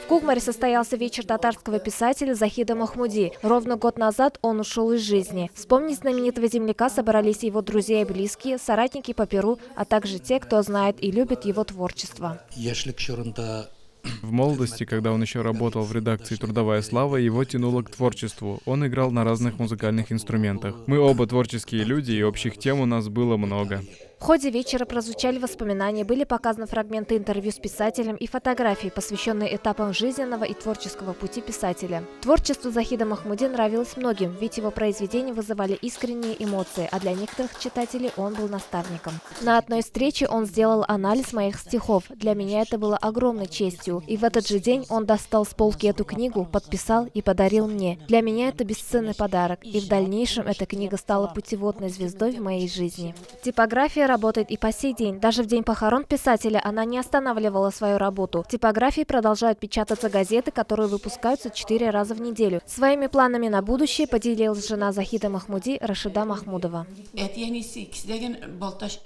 В Кукмаре состоялся вечер татарского писателя Захида Махмуди. Ровно год назад он ушел из жизни. Вспомнить знаменитого земляка собрались его друзья и близкие, соратники по перу, а также те, кто знает и любит его творчество. В молодости, когда он еще работал в редакции «Трудовая слава», его тянуло к творчеству. Он играл на разных музыкальных инструментах. Мы оба творческие люди, и общих тем у нас было много. В ходе вечера прозвучали воспоминания, были показаны фрагменты интервью с писателем и фотографии, посвященные этапам жизненного и творческого пути писателя. Творчество Захида Махмуди нравилось многим, ведь его произведения вызывали искренние эмоции, а для некоторых читателей он был наставником. На одной встрече он сделал анализ моих стихов. Для меня это было огромной честью. И в этот же день он достал с полки эту книгу, подписал и подарил мне. Для меня это бесценный подарок, и в дальнейшем эта книга стала путеводной звездой в моей жизни. Типография работает и по сей день. Даже в день похорон писателя она не останавливала свою работу. В типографии продолжают печататься газеты, которые выпускаются 4 раза в неделю. Своими планами на будущее поделилась жена Захида Махмуди Рашида Махмудова.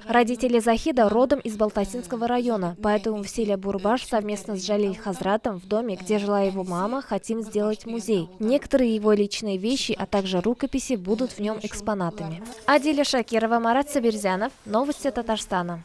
Родители Захида родом из Балтасинского района, поэтому в селе Бурбаш совместно с Джалиль Хазратом в доме, где жила его мама, хотим сделать музей. Некоторые его личные вещи, а также рукописи будут в нем экспонатами. Адиля Шакирова, Марат Сабирзянов. Новости Татарстана.